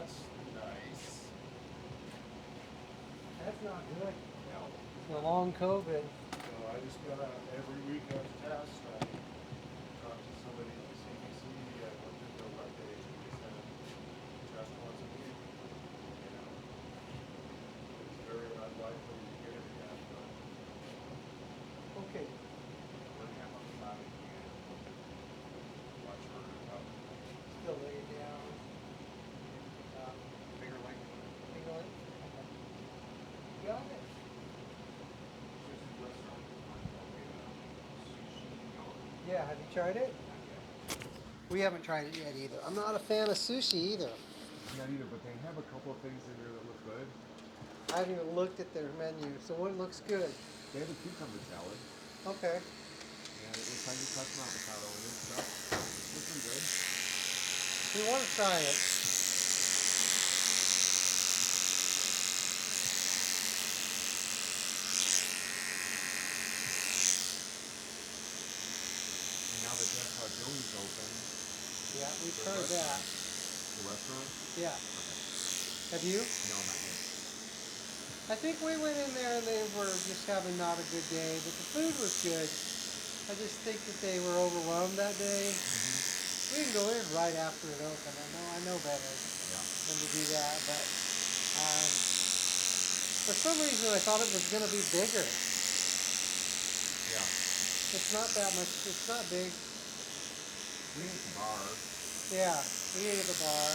That's nice. That's not good. No. The long COVID. So I just got every week I test. I talked to somebody at the CDC. I looked at their webpage and they said test once a week. You know, it's very unlikely to get it again, but Okay. we're gonna have a lot again. Watch her up. Still lay it down. Finger length. Finger length? Okay. Got it. There's a restaurant sushi going. Yeah, have you tried it? Not yet. We haven't tried it yet either. I'm not a fan of sushi either. Not either, but they have a couple of things in there that look good. I haven't even looked at their menu, so what looks good? They have a cucumber salad. Okay. And it looks like it's got some avocado in it and stuff. It's looking good. We want to try it. And now that Jeff Jones open, Yeah, we've the heard that. restaurant, the restaurant? Yeah. Okay. Have you? No, not yet. I think we went in there and they were just having not a good day, but the food was good. I just think that they were overwhelmed that day. We can go in right after it opened. I know better Yeah. than to do that, but for some reason I thought it was going to be bigger. Yeah. It's not that much. It's not big. We ate the bar. Yeah, we ate at the bar.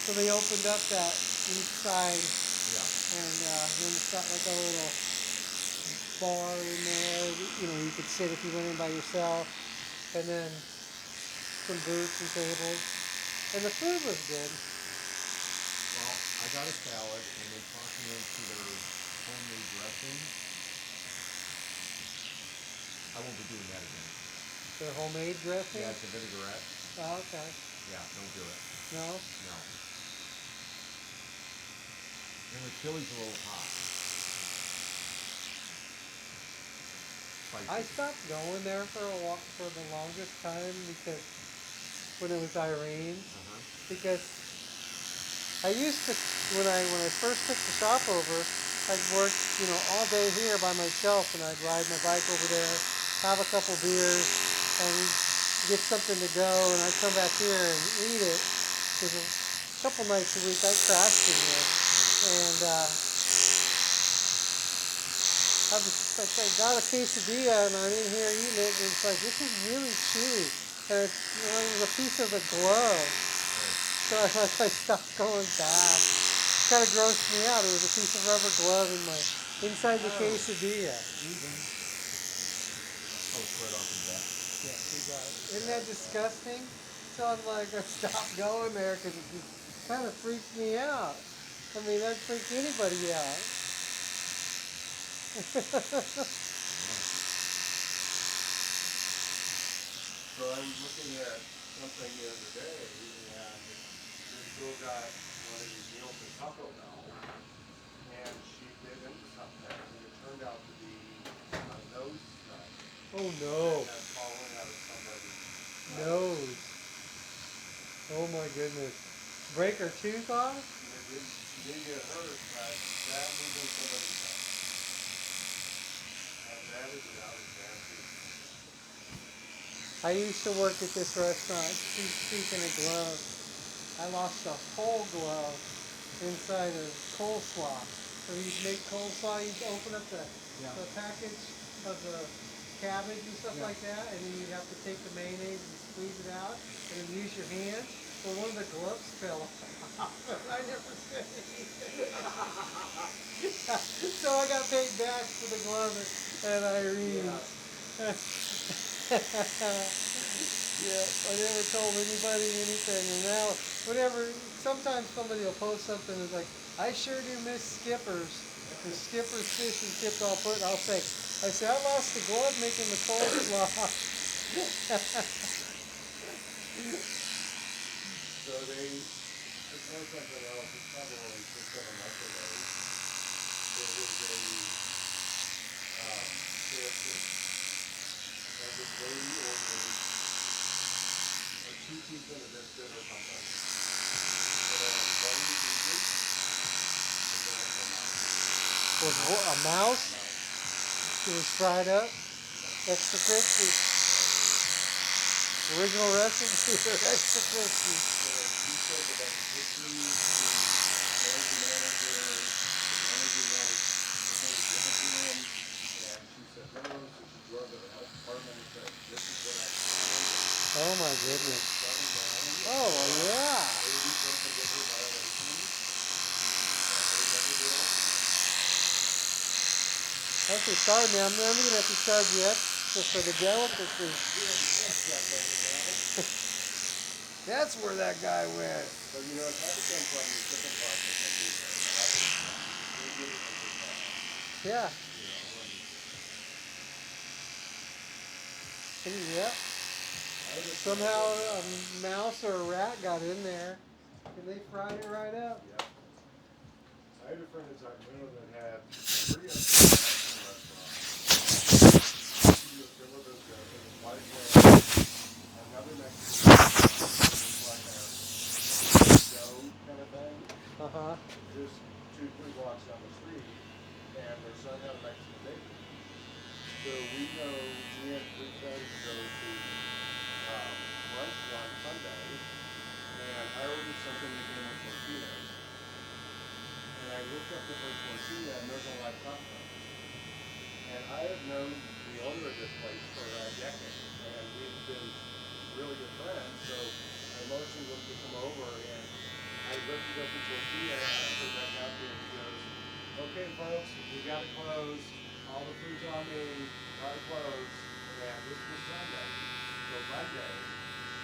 So they opened up that east side, Yeah. and then it's got like a little bar in there. You know, you could sit if you went in by yourself, and then some booths and tables. And the food was good. Well, I got a salad and they talked me into their homemade dressing. I won't be doing that again. Their homemade dressing. Yeah, it's a vinaigrette. Oh, okay. Yeah, don't do it. No. No. And the chili's a little hot. Spicy. I stopped going there for a walk for the longest time because when it was Irene's, because I used to when I first took the shop over, I'd work all day here by myself, and I'd ride my bike over there, have a couple beers, and get something to go, and I'd come back here and eat it. Because a couple nights a week I crashed in here, and I got a quesadilla and I'm in here eating it, and it's like, this is really chewy, and it was a piece of the glove. So I stopped going back. It kind of grossed me out. It was a piece of rubber glove in my inside the quesadilla. Oh, spread off the back. Yeah, you got it. Isn't that disgusting? So I'm like, I stopped going there because it just kind of freaked me out. I mean, that'd freak anybody out. So I was looking at something the other day, and this girl got one of these meals at Taco Bell, and she bit into something, and it turned out to be a nose stuff. Oh no. That had fallen out of somebody's Nose. Oh my goodness. Break her tooth off? She didn't get hurt, but that was in somebody's house. That is out of nasty. I used to work at this restaurant. Speaking of gloves, I lost a whole glove inside of coleslaw. So you make coleslaw, you open up the package of the cabbage and stuff like that, and then you have to take the mayonnaise and squeeze it out, and then use your hand. Well, one of the gloves fell off. I never said anything. So I got paid back for the glove at Irene's. Yeah, I never told anybody anything, and now sometimes somebody will post something that's like, I sure do miss Skipper's. The Skipper's fish and chips I'll say, I lost the glove making the coleslaw. So they said something else, it's probably only 6-7 months ago. There was a KFC. And this lady ordered a 2-piece and a biscuit or something. And Was a mouse? It was fried up, extra crispy. Original recipe or extra crispy. She said that that was history, the manager wanted to him, and she said, no, so she drove to the health department and said, this is what I found. Oh my goodness. Shut him down. Oh yeah. 80 something different violations, and they never did it. Okay, sorry man, I'm gonna have to charge you extra for the delicacy. That's where that guy went. So, you know, it had to come from the chicken process and do that. They did it as a task, Yeah. you know, Yep. I had a Somehow friend, a mouse or a rat got in there, and they fried it right up. yeah. I had a friend in Sacramento that had 3 Mexican restaurants. He was similar to his wife ran another Mexican restaurant. It was like a dough kind of thing, Uh huh. just 2-3 blocks down the street, and their son had a Mexican bakery. So we had 3 friends go to brunch one Sunday, and I ordered something that came with tortillas. And I looked up the first tortilla, and there's a live taco. And I have known the owner of this place for a decade, and we've been really good friends. So I motioned him to come over, and I lifted up the tortilla, and I put it back out there, and he goes, okay, folks, we got to close. All the food's on me. Got to close. And this was Sunday. So Monday,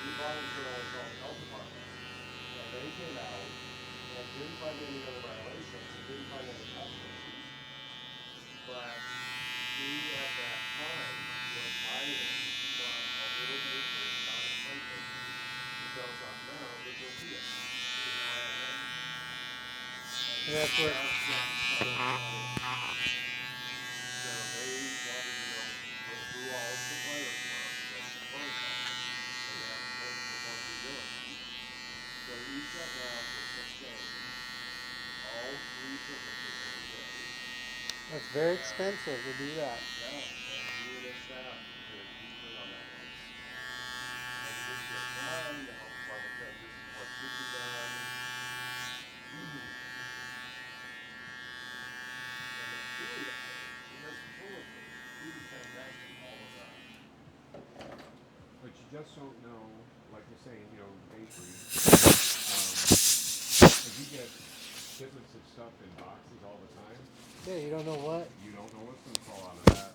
we voluntarily called the health department, and they came out and didn't find any other violations and didn't find any consequences. But he at that time was buying from a little bakery, not a fun bakery, that sells on now the tortillas. You know what I mean? And That's he where. just got started. So they wanted to know who all the suppliers were that confirmed that. They had to perform due diligence. So we sat down for 6 days, all 3 businesses every day. That's very And expensive to do that. yeah, and he and his staff did deeply on that one. And this goes on, the health department said this is what should be done. And the food, he was full of food. Food is fantastic all the time. But you just don't know, like you're saying, you know, bakery. If you get shipments of stuff in boxes all the time, Yeah, you don't know what. you don't know what's going to fall out of that.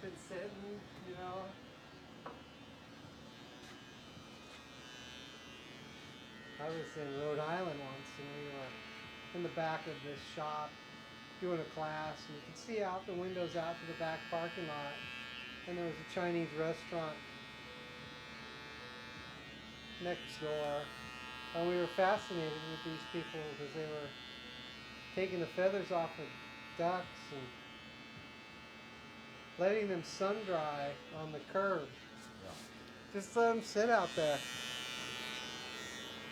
Been sitting, you know. I was in Rhode Island once, and we were in the back of this shop doing a class, and you could see out the windows out to the back parking lot, and there was a Chinese restaurant next door, and we were fascinated with these people because they were taking the feathers off of ducks and letting them sun dry on the curb. Yeah. Just let them sit out there.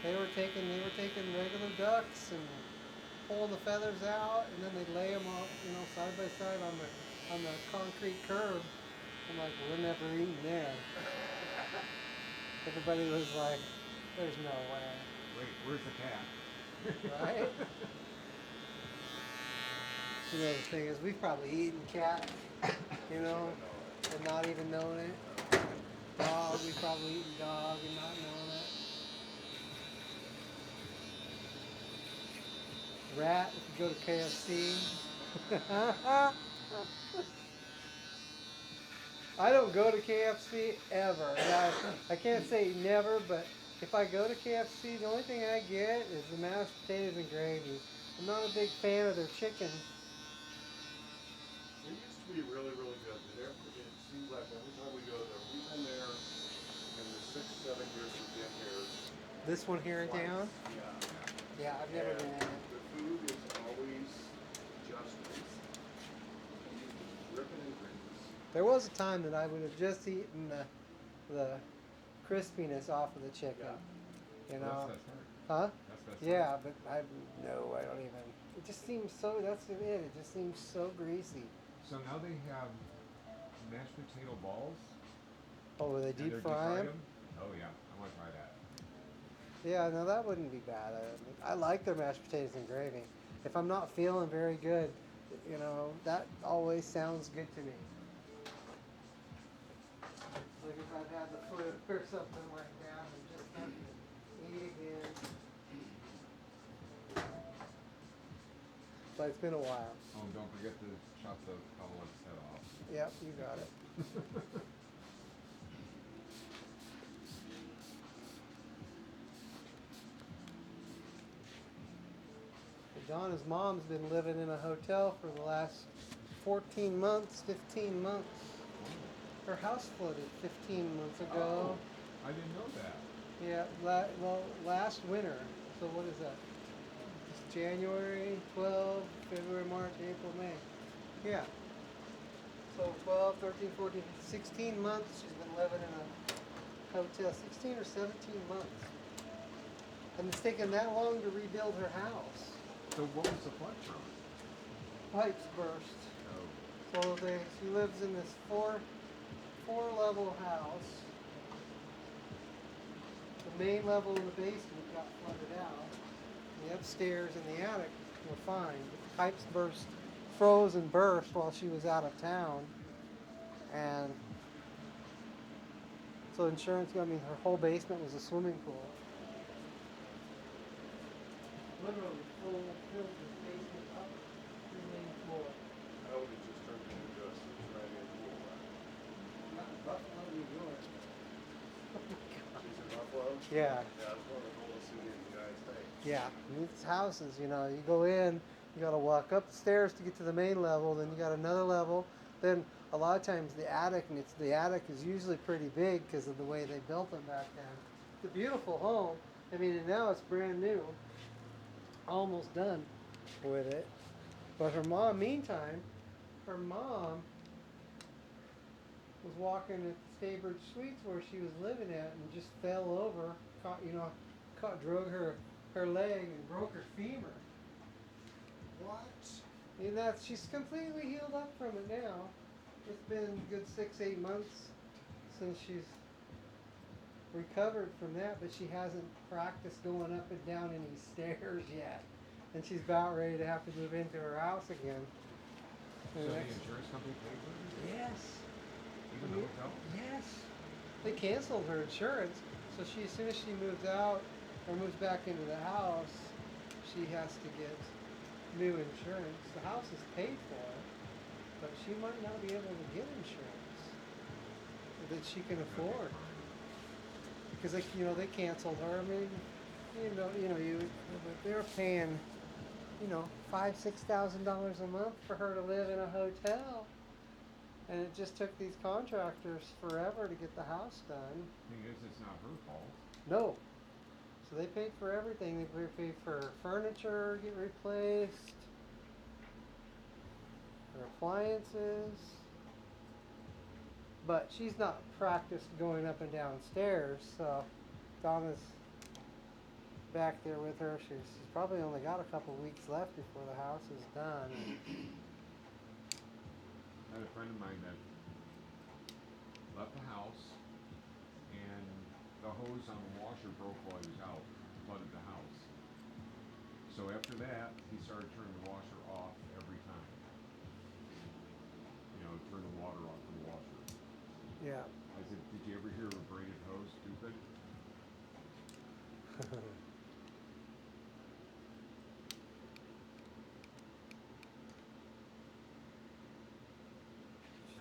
They were taking regular ducks and pulling the feathers out, and then they'd lay them all, you know, side by side on the concrete curb. I'm like, we're never eating there. Everybody was like, there's no way, Wait, where's the cat? right? You know, the thing is, we've probably eaten cat, you know, and not even known it. Dog, we've probably eaten dog and not known it. Rat, if you go to KFC. I don't go to KFC ever. And I can't say never, but if I go to KFC, the only thing I get is the mashed potatoes and gravy. I'm not a big fan of their chicken. It used to be really, really good, but it seems like every time we go there, we've been there in the 6, 7 years we've been here. This one here in Twice. town? Yeah. Yeah, I've never And been in it. the food is always just ripping and grease. There was a time that I would have just eaten the crispiness off of the chicken. Yeah. You Well, know? that's best part. Huh? That's best Yeah, but I don't even. It just seems so. That's it. It just seems so greasy. So now they have mashed potato balls, Oh, will they and deep they're deep fry fried them? them. Oh yeah, I want to try that. Yeah, no, that wouldn't be bad. I like their mashed potatoes and gravy. If I'm not feeling very good, that always sounds good to me. Like if I've had the flu or something like that, and just have to eat again. But it's been a while. Oh, and don't forget to chop the cowlick's head off. Yep, you got it. Donna's mom's been living in a hotel for the last 14 months, 15 months. Oh. Her house flooded 15 months Oh, ago. I didn't know that. Yeah, well, last winter. So what is that? It's January, 12, February, March, April, May. Yeah. So 12, 13, 14, 16 months she's been living in a hotel. 16 or 17 months. And it's taken that long to rebuild her house. So what was the flood from? Pipes burst. Oh. So she lives in this four level house. The main level and the basement got flooded out. The upstairs and the attic were fine. The pipes froze and burst while she was out of town. And so insurance, I mean, her whole basement was a swimming pool. Literally filled the basement up to the main floor. I would have just turned it into a subterranean pool, right? Not in Buffalo, New York. She's in Buffalo? Yeah. Yeah, it's one of the coolest cities in the United States. Yeah, these houses, you go in, you got to walk up the stairs to get to the main level, then you got another level. Then a lot of times the attic, and the attic is usually pretty big because of the way they built them back then. It's a beautiful home. I mean, and now it's brand new, almost done with it. But meantime, her mom was walking at the Staybridge Suites where she was living at and just fell over, drug her leg and broke her femur. What? And she's completely healed up from it now. It's been a good 6, 8 months since she's recovered from that, but she hasn't practiced going up and down any stairs yet. And she's about ready to have to move into her house again. So the insurance company paid for it? Yes. Even the hotel? Yes. They canceled her insurance, so as soon as she moves out or moves back into the house, she has to get new insurance. The house is paid for, but she might not be able to get insurance that she can afford because they canceled her. I mean, but they're paying $5,000-6,000 a month for her to live in a hotel. And it just took these contractors forever to get the house done. Thing is, it's not her fault. No. So they paid for everything. They paid for furniture get replaced, her appliances. But she's not practiced going up and down stairs, so Donna's back there with her. She's probably only got a couple weeks left before the house is done. I had a friend of mine that left the house, and the hose on the washer broke while he was out, flooded the house. So after that, he started turning the washer off every time. Turn the water off from the washer. Yeah. I said, did you ever hear of a braided hose, stupid?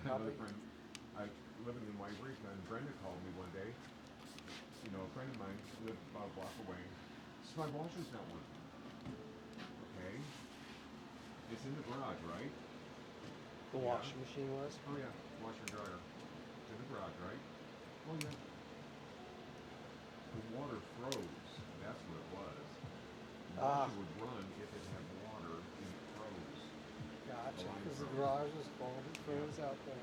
Another friend, I living in Wairika, and Brenda called me one day. A friend of mine lived about a block away. So my washer's not working. Okay. It's in the garage, right? The washing machine was? Oh yeah, washer and dryer. It's in the garage, right? Oh yeah. The water froze. That's what it was. The washer would run if it had water and it froze. Gotcha. line Because the froze. garage was cold. It froze out there.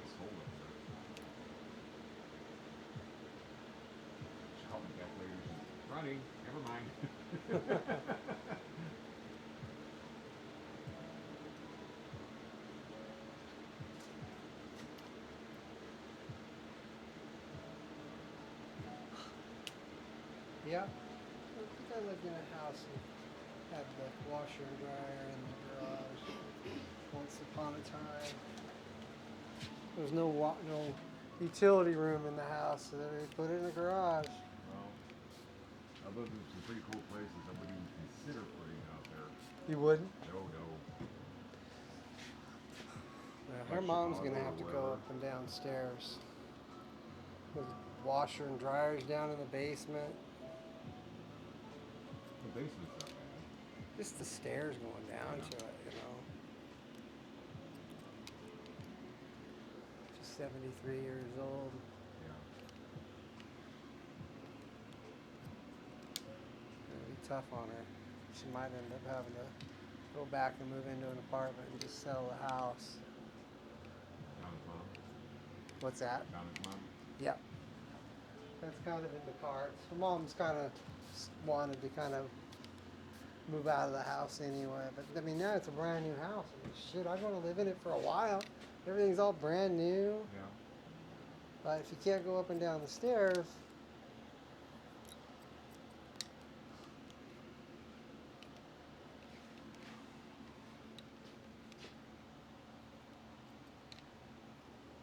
This hole in there. She called me back later. She said, running. Never mind. Yeah. I think I lived in a house and had the washer and dryer in the garage once upon a time. There was no utility room in the house, so they put it in the garage. Well, I lived in some pretty cool places I wouldn't even consider putting out there. You wouldn't? No, no. Well, her Like mom's Chicago gonna or have to go wherever. up and downstairs. There's washer and dryers down in the basement. The basement's not bad. Just the stairs going down Yeah. to it, you know. She's 73 years old. Yeah. It'll be tough on her. She might end up having to go back and move into an apartment and just sell the house. Donna's mom. What's that? Donna's mom. Yep. That's kind of in the cards. Her mom's kind of wanted to kind of move out of the house anyway. But I mean, now it's a brand new house. I mean, shit, I'm going to live in it for a while. Everything's all brand new. Yeah. But if you can't go up and down the stairs,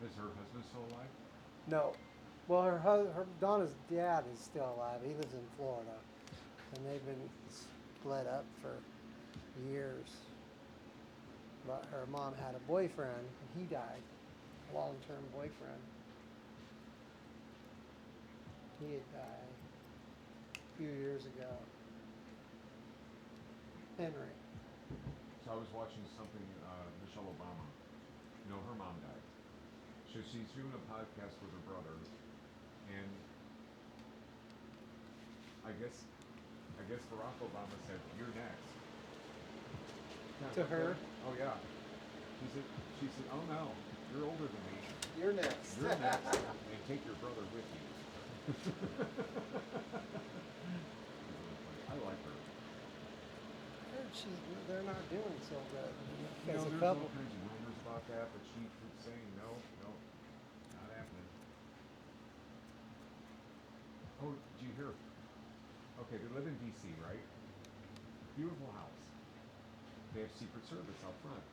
Is her husband still alive? no. Well, her Donna's dad is still alive. He lives in Florida, and they've been split up for years. But her mom had a boyfriend, and he died. A long-term boyfriend. He had died a few years ago. Henry. So I was watching something, Michelle Obama. You know, her mom died. So she's doing a podcast with her brother, and I guess Barack Obama said, "You're next." To her? Oh yeah. She said, "Oh no, you're older than me. You're next. You're next, and take your brother with you." I like her. They're not doing so good You as know, a there's couple. all kinds of rumors about that, but she keeps saying no, no, not happening. Oh, did you hear? Okay, they live in D.C., right? Beautiful house. They have Secret Service out front.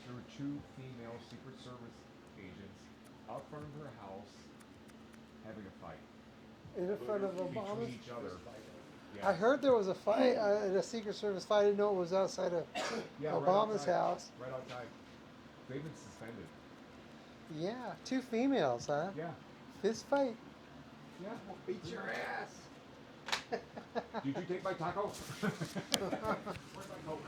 There were two female Secret Service agents out front of her house having a fight In front of between Obama's. each other. I heard there was a fight, a Secret Service fight. I didn't know it was outside of Yeah, Obama's right outside, house. Right outside. They've been suspended. Yeah, two females, huh? Yeah. Fist fight. Yeah. Beat your ass. Did you take my taco? Where's my Coke?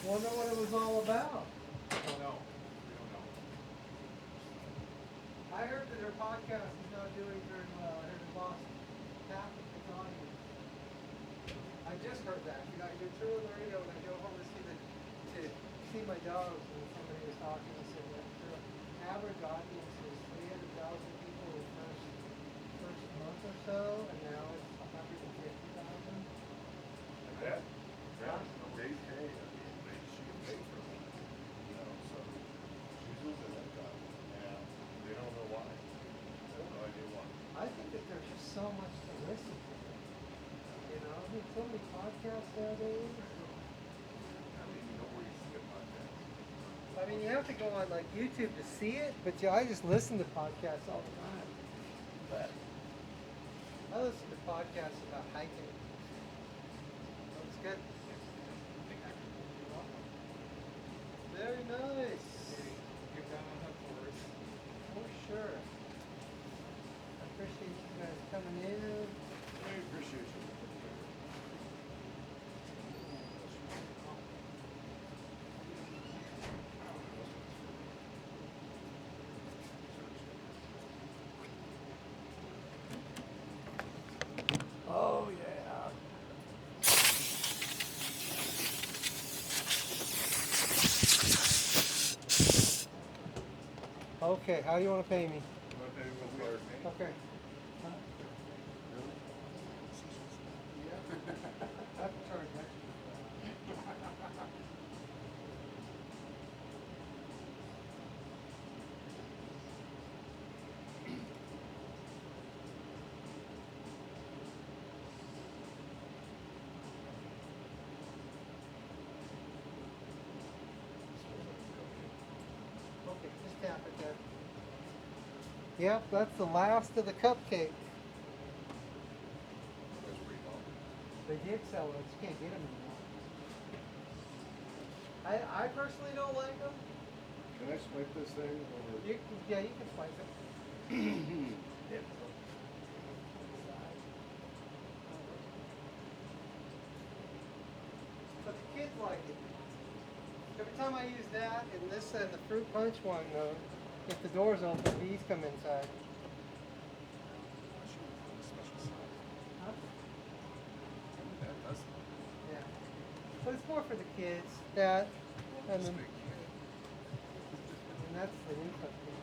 Wonder what it was all about. I don't know. We don't know. I heard that her podcast is not doing very well. I heard it lost half of its audience. I just heard that. You know, you're through the radio and I go home to see my dogs and somebody was talking and said that the average audience is 300,000 people the first month or so, and now it's 150,000. That, they pay, I mean, she can pay for it, you know, so she's losing income, and they don't know why. They have no idea why. I think that there's just so much to listen to. You know, there's so many podcasts nowadays. I mean, you know where you see a podcast. I mean, you have to go on like YouTube to see it, but I just listen to podcasts all the time. That. I listen to podcasts about hiking. That's good. Very nice. Get down on that for us. For sure. I appreciate you guys coming in. I appreciate you. Oh yeah. Okay, how do you want to pay me? Want to pay with card? Okay. Huh? Yeah. I have to charge extra. Yep, that's the last of the cupcake. That's pretty cool. They did sell those. You can't get them anymore. I personally don't like them. Can I swipe this thing over? Yeah, you can slice it. Yeah. But the kids like it. Every time I use that and this and the fruit punch one, if the door's open, bees come inside. Huh? That does. Yeah. But it's more for the kids. That and then, and that's the insect thing.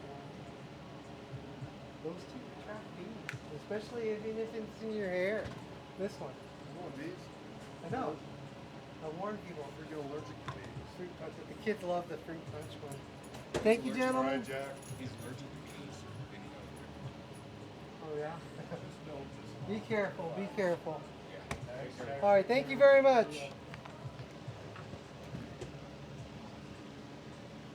Those two attract bees, especially if it's in your hair. This one. Oh, these? I know. I warn people. You're allergic to these. Fruit punch. But the kids love the fruit punch one. Thank you, Allergic, gentlemen. right, Jack? He's allergic to bees. Any other. Oh yeah. Just know this. Be careful. Be careful. Yeah. Thanks, Jack. All right. Thank you very much.